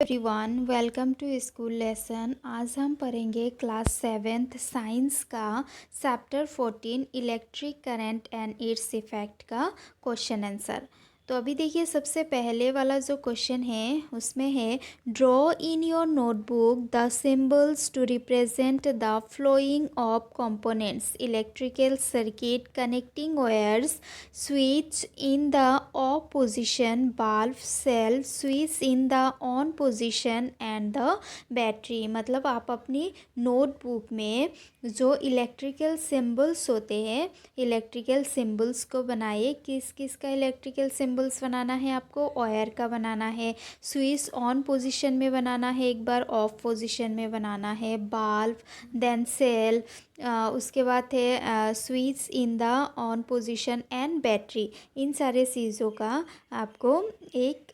Everyone, welcome to school lesson. आज हम पढ़ेंगे क्लास 7th साइंस का chapter 14 electric current and its effect का क्वेश्चन आंसर। तो अभी देखिए, सबसे पहले वाला जो क्वेश्चन है उसमें है draw in your notebook the symbols to represent the flowing of components electrical circuit connecting wires switch in the off position bulb cell switch in the on position and the battery. मतलब आप अपनी notebook में जो electrical symbols होते हैं, electrical symbols को बनाइए। किस किस का इलेक्ट्रिकल सिंबल्स बनाना है आपको? वायर का बनाना है, स्विच ऑन पोजीशन में बनाना है, एक बार ऑफ पोजीशन में बनाना है, बल्ब, देन सेल, उसके बाद है switch in the on position and battery. इन सारे चीज़ों का आपको एक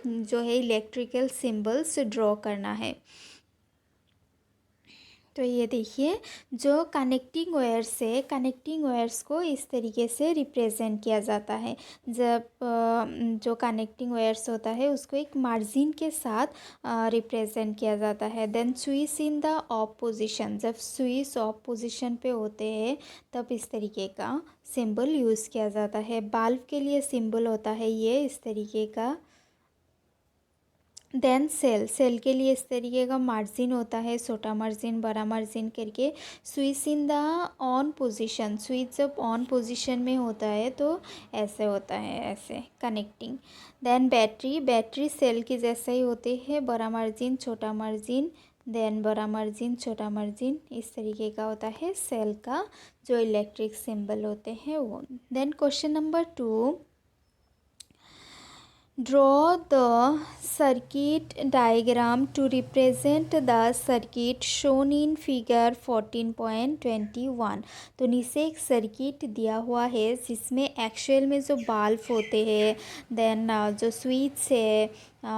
जो है इलेक्ट्रिकल सिंबल्स ड्रॉ करना है। तो ये देखिए, जो कनेक्टिंग वायर्स है, कनेक्टिंग वायर्स को इस तरीके से रिप्रेजेंट किया जाता है। जब जो कनेक्टिंग वायर्स होता है उसको एक मार्जिन के साथ रिप्रेजेंट किया जाता है। Then switch in the off position, जब स्विच ऑफ पोजीशन पे होते हैं तब इस तरीके का सिंबल यूज़ किया जाता है। बल्ब के लिए सिंबल होता है ये इस तरीके का। देन सेल, सेल के लिए इस तरीके का मार्जिन होता है, छोटा मार्जिन बड़ा मार्जिन करके। Switch in the on position, switch जब ऑन पोजीशन में होता है तो ऐसे होता है, ऐसे connecting. Then battery, battery cell की जैसा ही होते हैं, बड़ा मार्जिन छोटा मार्जिन, देन बड़ा मार्जिन छोटा मार्जिन, इस तरीके का होता है सेल का जो इलेक्ट्रिक सिंबल होते हैं वो। Then question number 2, draw the circuit diagram to represent the circuit shown in figure 14.21। तो नीचे एक सर्किट दिया हुआ है जिसमें एक्चुअल में जो बल्ब होते हैं, देन जो स्विच है,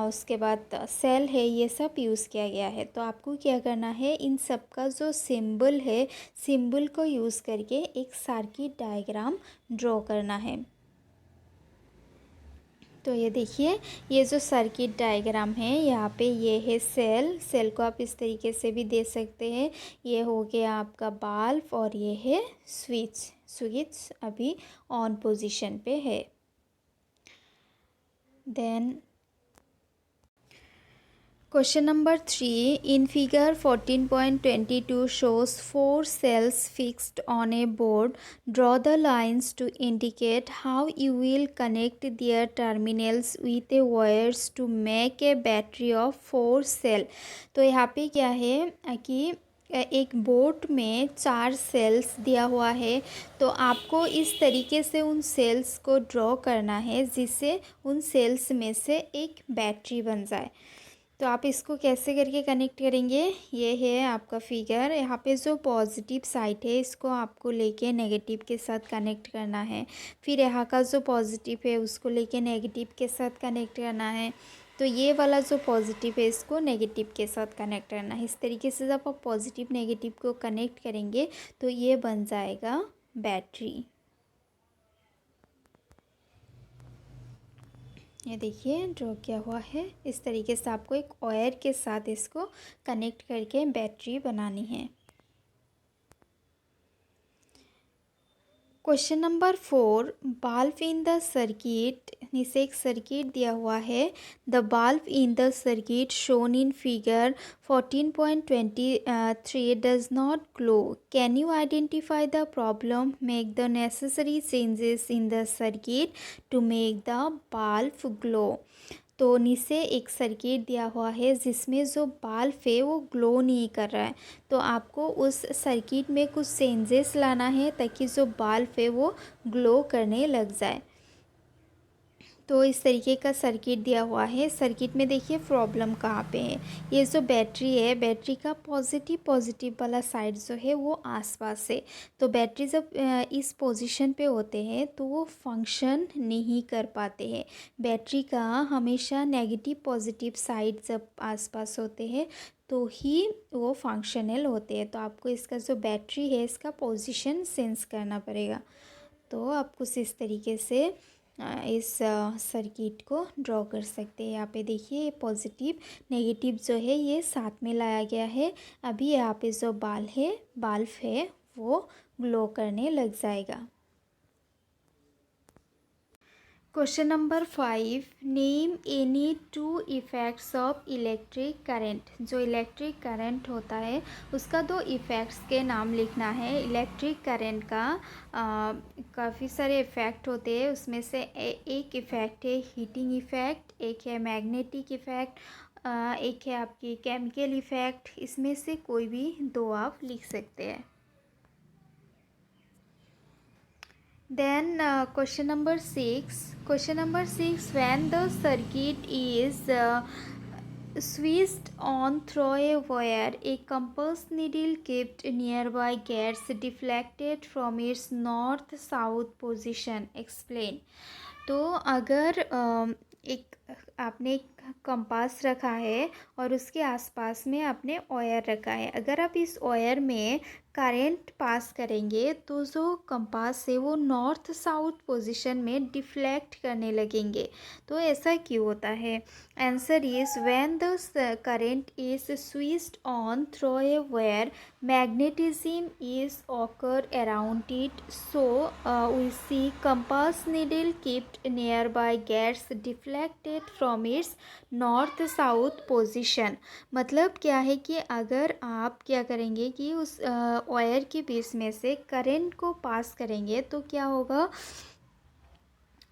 उसके बाद सेल है, ये सब यूज़ किया गया है। तो आपको क्या करना है, इन सब का जो सिंबल है, सिंबल को यूज़ करके एक सर्किट डायग्राम ड्रॉ करना है। तो ये देखिए, ये जो सर्किट डायग्राम है, यहाँ पे ये है सेल, सेल को आप इस तरीके से भी दे सकते हैं। ये हो गया आपका बल्ब और ये है स्विच, स्विच अभी ऑन पोजीशन पे है। Then question number 3, in figure 14.22 shows 4 cells fixed on a board. Draw the lines to indicate how you will connect their terminals with a wires to make a battery of 4 cell। तो यहाँ पे क्या है कि एक board में 4 sales दिया हुआ है, तो आपको इस तरीके से उन सेल्स को ड्रॉ करना है जिससे उन सेल्स में से एक बैटरी बन जाए। तो आप इसको कैसे करके कनेक्ट करेंगे? ये है आपका फिगर। यहाँ पे जो पॉजिटिव साइड है इसको आपको लेके नेगेटिव के साथ कनेक्ट करना है। फिर यहाँ का जो पॉजिटिव है उसको लेके नेगेटिव के साथ कनेक्ट करना है। तो ये वाला जो पॉजिटिव है इसको नेगेटिव के साथ कनेक्ट करना है। इस तरीके से जब आप पॉजिटिव नेगेटिव को कनेक्ट करेंगे तो ये बन जाएगा बैटरी। ये देखिए, ड्रॉ किया हुआ है। इस तरीके से आपको एक वायर के साथ इसको कनेक्ट करके बैटरी बनानी है। Question number 4, bulb in the circuit, नीचे एक सर्किट दिया हुआ है। The bulb in the circuit shown in figure 14.23 does not glow. Can you identify the problem, make the necessary changes in the circuit to make the bulb glow. तो नीचे एक circuit दिया हुआ है जिसमें जो बल्ब है वो ग्लो नहीं कर रहा है, तो आपको उस सर्किट में कुछ चेंजेस लाना है ताकि जो बल्ब है वो ग्लो करने लग जाए। तो इस तरीके का सर्किट दिया हुआ है। सर्किट में देखिए प्रॉब्लम कहाँ पे है। ये जो बैटरी है, बैटरी का पॉजिटिव वाला साइड जो है वो आसपास है। तो बैटरी जब इस पोजीशन पे होते हैं तो वो फंक्शन नहीं कर पाते हैं। बैटरी का हमेशा नेगेटिव पॉजिटिव साइड जब आसपास होते हैं तो ही वो फंक्शनल होते हैं। तो आपको इसका जो बैटरी है इसका पोजीशन सेंस करना पड़ेगा। तो आप कुछ इस तरीके से इस सर्किट को ड्रॉ कर सकते हैं। यहाँ पे देखिए ये पॉजिटिव नेगेटिव जो है ये साथ में लाया गया है। अभी यहाँ पे जो बल्ब है वो ग्लो करने लग जाएगा। Question number 5, name any two effects of electric current. जो इलेक्ट्रिक करंट होता है उसका 2 इफ़ेक्ट्स के नाम लिखना है। इलेक्ट्रिक करंट का काफ़ी सारे इफ़ेक्ट होते हैं, उसमें से एक इफ़ेक्ट है हीटिंग इफ़ेक्ट, एक है मैग्नेटिक इफ़ेक्ट, एक है आपकी केमिकल इफ़ेक्ट। इसमें से कोई भी 2 आप लिख सकते हैं। Then question number 6. Question number 6. When the circuit is switched on through a wire, a compass needle kept nearby gets deflected from its north-south position. Explain. तो अगर एक आपने एक कंपास रखा है और उसके आसपास में आपने ऑयर रखा है, अगर आप इस ऑयर में करंट पास करेंगे तो जो कंपास है वो नॉर्थ साउथ पोजीशन में डिफ्लेक्ट करने लगेंगे। तो ऐसा क्यों होता है? Answer is when the current is switched on through a wire, magnetism is occur around it, so we see compass needle kept nearby gets deflected from its north south position। मतलब क्या है कि अगर आप क्या करेंगे कि उस वायर के बीच में से करंट को पास करेंगे तो क्या होगा,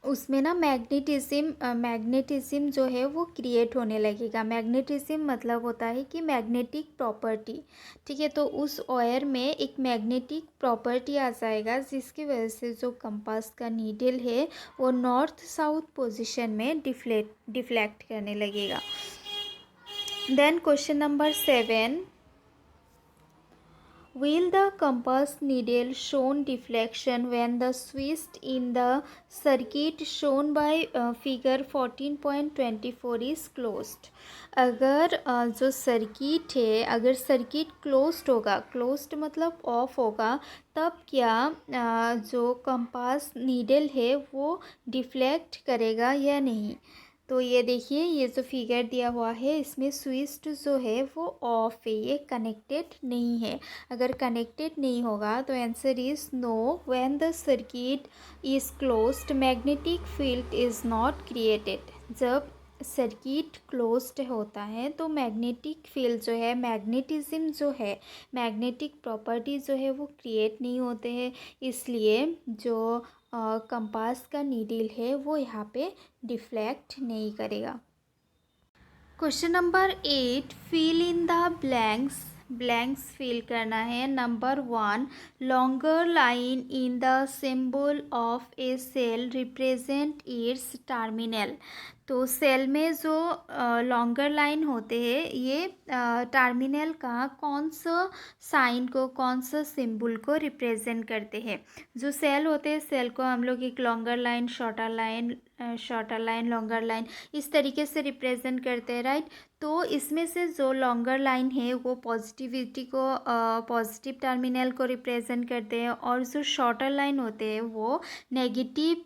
उसमें ना मैग्नेटिज्म जो है वो क्रिएट होने लगेगा। मैग्नेटिज्म मतलब होता है कि मैग्नेटिक प्रॉपर्टी, ठीक है। तो उस वायर में एक मैग्नेटिक प्रॉपर्टी आ जाएगा जिसकी वजह से जो कंपास का नीडल है वो नॉर्थ साउथ पोजीशन में डिफ्लेक्ट करने लगेगा। Then question number 7, will the compass needle shown deflection when the switched in the circuit shown by figure 14.24 is closed। अगर जो सर्किट है, अगर सर्किट क्लोज्ड होगा, क्लोज्ड मतलब ऑफ होगा, तब क्या जो कंपास नीडल है वो डिफ्लेक्ट करेगा या नहीं। तो ये देखिए ये जो फिगर दिया हुआ है इसमें स्विच जो है वो ऑफ है, ये कनेक्टेड नहीं है। अगर कनेक्टेड नहीं होगा तो answer is no. When the circuit is closed magnetic field is not created. जब सर्किट क्लोज्ड होता है तो मैग्नेटिक फील्ड जो है, मैग्नेटिज्म जो है, मैग्नेटिक प्रॉपर्टी जो है वो क्रिएट नहीं होते हैं, इसलिए जो कंपास का नीडल है वो यहाँ पे डिफ्लेक्ट नहीं करेगा। Question number 8, fill in the blanks. Blanks fill करना है। Number 1, longer line in the symbol of a cell represent its terminal. तो सेल में जो लॉन्गर लाइन होते हैं ये टर्मिनल का कौन सा साइन को, कौन सा सिंबल को रिप्रेजेंट करते हैं। जो सेल होते हैं सेल को हम लोग एक longer line, shorter line, longer line इस तरीके से रिप्रेजेंट करते हैं, राइट। तो इसमें से जो लॉन्गर लाइन है वो पॉजिटिविटी को, पॉजिटिव टर्मिनल को रिप्रेजेंट करते हैं, और जो शॉर्टर लाइन होते हैं वो नेगेटिव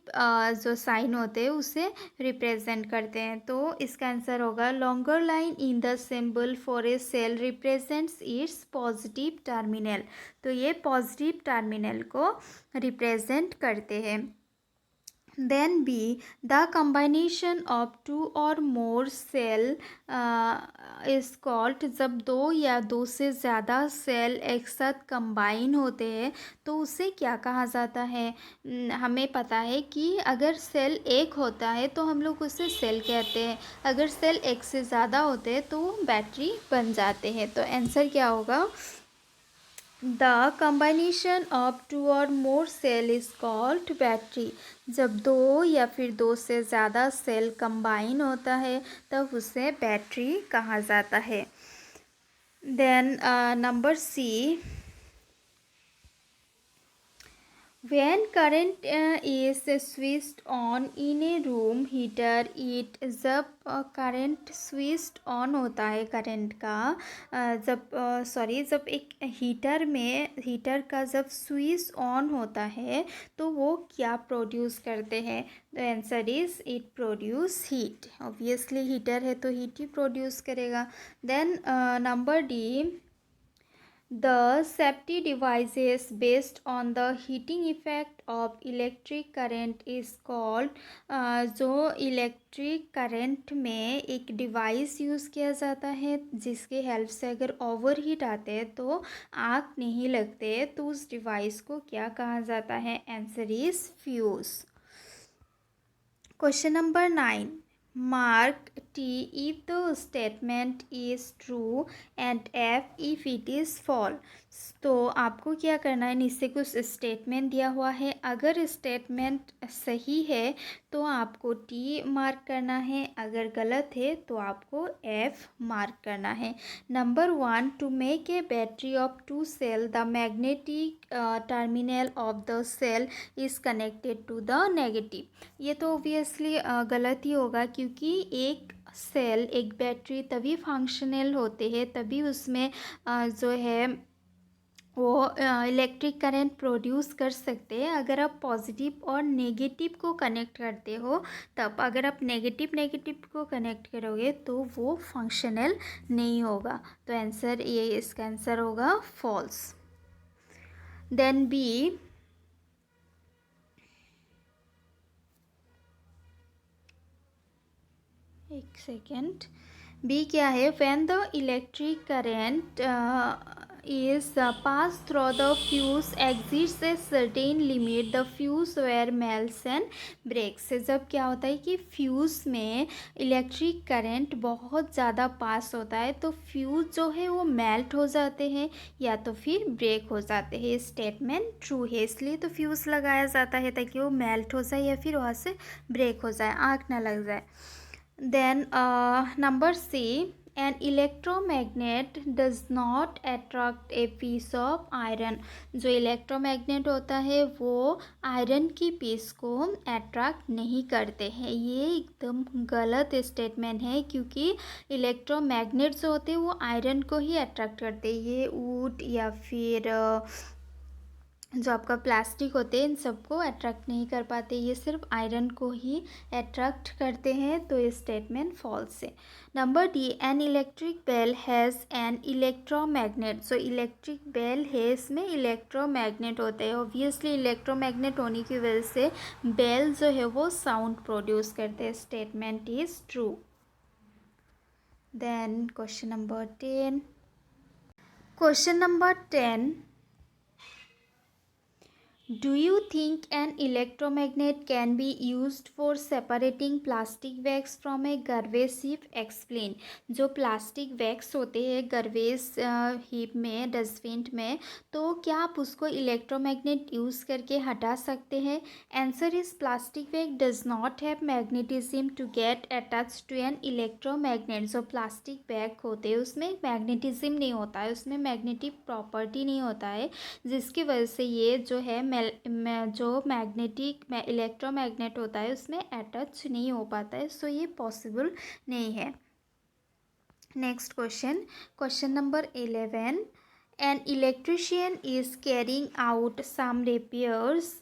जो साइन होते हैं उसे रिप्रेजेंट करते हैं। तो इसका आंसर होगा longer line in the symbol for a cell represents its positive terminal. तो ये पॉजिटिव टर्मिनल को रिप्रेजेंट करते हैं। Then B, the combination of 2 or more cell is called। जब 2 या 2 से ज़्यादा सेल एक साथ कंबाइन होते हैं तो उसे क्या कहा जाता है। हमें पता है कि अगर सेल एक होता है तो हम लोग उसे सेल कहते हैं, अगर सेल एक से ज़्यादा होते हैं तो बैटरी बन जाते हैं। तो आंसर क्या होगा, द कम्बाइनेशन ऑफ 2 और मोर सेल इज़ कॉल्ड बैटरी। जब 2 या फिर 2 से ज़्यादा सेल कंबाइन होता है तब उसे बैटरी कहा जाता है। Then number C, When current is switched on in a room heater it जब करंट स्विच्ड ऑन होता है करंट का जब एक हीटर का जब स्विच ऑन होता है तो वो क्या प्रोड्यूस करते हैं. The answer is it produce heat. Obviously heater है तो हीट ही प्रोड्यूस करेगा. Then number D. The safety devices based on the heating effect of electric current is called जो इलेक्ट्रिक करंट में एक डिवाइस यूज़ किया जाता है जिसके हेल्प से अगर ओवर हीट आते हैं तो आग नहीं लगते तो उस डिवाइस को क्या कहा जाता है. Answer is fuse. Question number 9. Mark T if the statement is true and F if it is false. तो आपको क्या करना है, नीचे कुछ स्टेटमेंट दिया हुआ है. अगर स्टेटमेंट सही है तो आपको T मार्क करना है, अगर गलत है तो आपको F मार्क करना है. Number 1. To make a battery of 2 cell the magnetic terminal of the cell is connected to the negative. ये तो ऑब्वियसली गलत ही होगा क्योंकि एक बैटरी तभी फंक्शनल होते हैं, तभी उसमें जो है वो इलेक्ट्रिक करंट प्रोड्यूस कर सकते हैं अगर आप पॉजिटिव और नेगेटिव को कनेक्ट करते हो तब. अगर आप नेगेटिव को कनेक्ट करोगे तो वो फंक्शनल नहीं होगा. तो आंसर ये इसका आंसर होगा फॉल्स. Then B. एक सेकेंड. बी क्या है. When the electric current is passed through the fuse exceeds a certain limit the fuse wire melts and breaks. जब क्या होता है कि फ्यूज़ में इलेक्ट्रिक करंट बहुत ज़्यादा पास होता है तो फ्यूज़ जो है वो मेल्ट हो जाते हैं या तो फिर ब्रेक हो जाते हैं. स्टेटमेंट ट्रू है इसलिए तो फ्यूज़ लगाया जाता है ताकि वो मेल्ट हो जाए या फिर वहाँ से ब्रेक हो जाए, आग ना लग जाए. Then number C. An electromagnet does not attract a piece of iron. जो इलेक्ट्रोमैग्नेट होता है वो आयरन की पीस को अट्रैक्ट नहीं करते हैं. ये एकदम गलत स्टेटमेंट है क्योंकि इलेक्ट्रोमैग्नेट जो होते हैं वो आयरन को ही अट्रैक्ट करते हैं. ये वुड या फिर जो आपका प्लास्टिक होते हैं इन सबको अट्रैक्ट नहीं कर पाते, ये सिर्फ आयरन को ही अट्रैक्ट करते हैं. तो ये स्टेटमेंट फॉल्स है. Number D. An electric bell has an electromagnet. जो इलेक्ट्रिक बेल है इसमें इलेक्ट्रोमैग्नेट होते हैं. ऑब्वियसली इलेक्ट्रोमैग्नेट होने की वजह से बेल जो है वो साउंड प्रोड्यूस करते हैं. Statement is true. Then question number 10. Question number 10. Do you think an electromagnet can be used for separating plastic bags from a garbage heap? Explain. जो प्लास्टिक बैग्स होते हैं गार्बेज हीप में, dustbin में, तो क्या आप उसको इलेक्ट्रोमैग्नेट यूज़ करके हटा सकते हैं. Answer is plastic bag does not have magnetism to get attach to an electromagnet. जो प्लास्टिक बैग होते हैं उसमें मैग्नेटिज्म नहीं होता है, उसमें मैग्नेटिक प्रॉपर्टी नहीं होता है जिसकी वजह से ये जो है जो इलेक्ट्रोमैग्नेट होता है उसमें अटैच नहीं हो पाता है. सो ये पॉसिबल नहीं है. Next question. Question number 11. An electrician is carrying out some repairs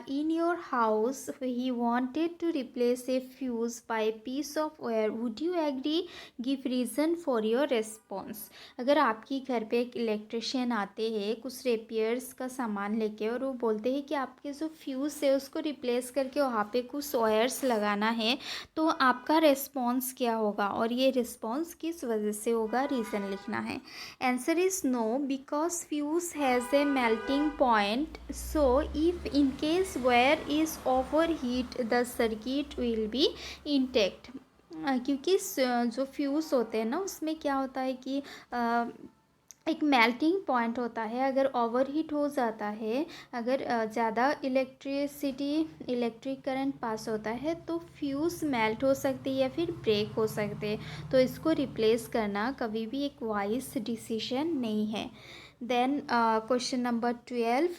in your house. He wanted to replace a fuse by a piece of wire. Would you agree? Give reason for your response. अगर आपके घर पे एक electrician आते हैं कुछ repairs का सामान लेके और वो बोलते हैं कि आपके जो फ्यूज़ है उसको रिप्लेस करके वहाँ पे कुछ वायर्स लगाना है तो आपका रिस्पॉन्स क्या होगा और ये रिस्पॉन्स किस वजह से होगा, रीज़न लिखना है. Answer is no. Because fuse has a melting point, so if in case wire is overheat the circuit will be intact. क्योंकि जो फ्यूज़ होते हैं ना उसमें क्या होता है कि एक मेल्टिंग पॉइंट होता है. अगर ओवरहीट हो जाता है, अगर ज़्यादा इलेक्ट्रिक करंट पास होता है तो फ्यूज़ मेल्ट हो सकती है या फिर ब्रेक हो सकते हैं. तो इसको रिप्लेस करना कभी भी एक वाइज डिसीजन नहीं है. Then question number 12.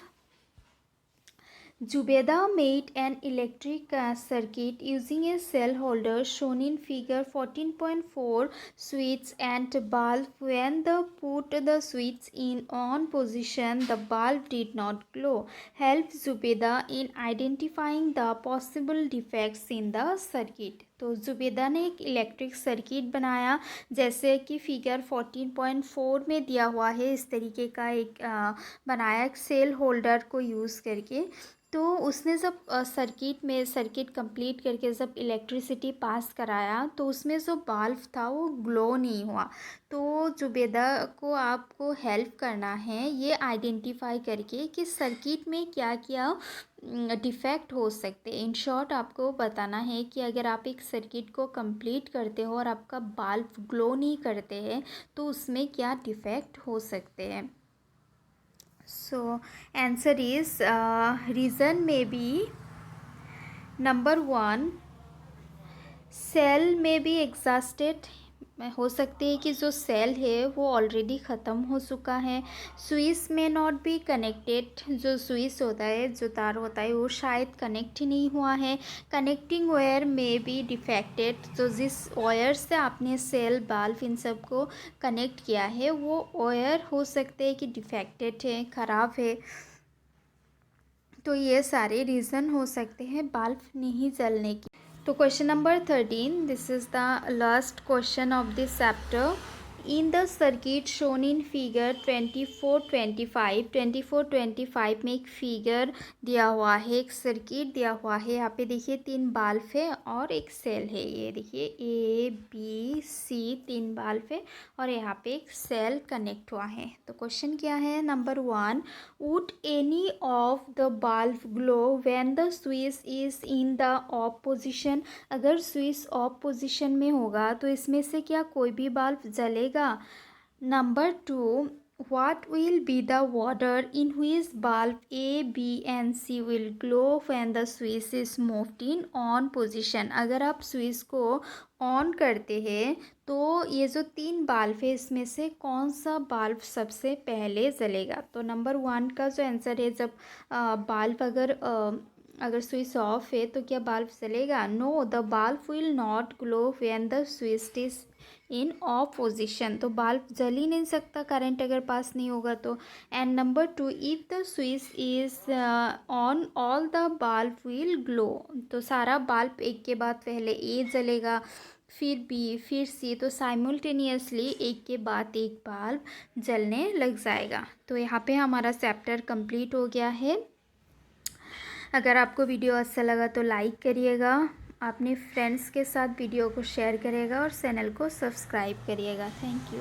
Zubeda made an electric circuit using a cell holder shown in figure 14.4 switch and bulb. When the put the switch in on position, the bulb did not glow. Help Zubeda in identifying the possible defects in the circuit. तो जुबेदा ने एक electric circuit बनाया जैसे कि figure 14.4 में दिया हुआ है। इस तरीके का एक बनाया एक सेल होल्डर को यूज़ करके। तो उसने जब सर्किट कंप्लीट करके जब इलेक्ट्रिसिटी पास कराया तो उसमें जो बल्ब था वो ग्लो नहीं हुआ। तो जुबेदा को आपको हेल्प करना है ये आइडेंटिफाई करके कि सर्किट में क्या क्या डिफ़ेक्ट हो सकते हैं। इन शॉर्ट आपको बताना है कि अगर आप एक सर्किट को कंप्लीट करते हो और आपका बल्ब ग्लो नहीं करते हैं तो उसमें क्या डिफ़ेक्ट हो सकते हैं। So answer is reason may be number 1 cell may be exhausted, हो सकती है कि जो सेल है वो ऑलरेडी ख़त्म हो चुका है। स्विच में नॉट बी कनेक्टेड, जो स्विच होता है जो तार होता है वो शायद कनेक्ट ही नहीं हुआ है। कनेक्टिंग वायर में बी डिफेक्टेड, तो जिस वायर से आपने सेल बल्ब इन सब को कनेक्ट किया है वो वायर हो सकते हैं कि डिफेक्टेड है, ख़राब है। तो ये सारे रीज़न हो सकते हैं बल्ब नहीं जलने की। तो question number 13, this is the last question of this chapter. In the circuit shown in figure 24-25 में एक फिगर दिया हुआ है, एक सर्किट दिया हुआ है। यहाँ पे देखिए 3 बल्ब है और एक सेल है। ये देखिए ABC 3 बल्ब है और यहाँ पे एक सेल कनेक्ट हुआ है। तो क्वेश्चन क्या है, number 1, would any of the bulb glow when the switch is in the of position. अगर स्विच ऑफ पोजिशन में होगा तो इसमें से क्या कोई भी बल्ब जलेगा। Number 2, what will be the order in which bulb A, B and C will glow when the switch is moved in on position। अगर आप स्विच को ऑन करते हैं तो ये जो 3 बल्ब है इसमें से कौन सा बल्ब सबसे पहले जलेगा। तो नंबर 1 का जो आंसर है, जब बल्ब अगर स्विच ऑफ है तो क्या बल्ब जलेगा। No, the bulb will not glow when the switch is in off position. तो बल्ब जल ही नहीं सकता करंट अगर पास नहीं होगा तो। And number 2, if the switch is on all the bulb will glow. तो सारा बल्ब एक के बाद पहले ए जलेगा, फिर बी, फिर सी, तो साइमल्टेनियसली एक के बाद एक बल्ब जलने लग जाएगा। तो यहाँ पे हमारा चैप्टर कंप्लीट हो गया है। अगर आपको वीडियो अच्छा लगा तो लाइक करिएगा, अपने फ्रेंड्स के साथ वीडियो को शेयर करिएगा और चैनल को सब्सक्राइब करिएगा। Thank you.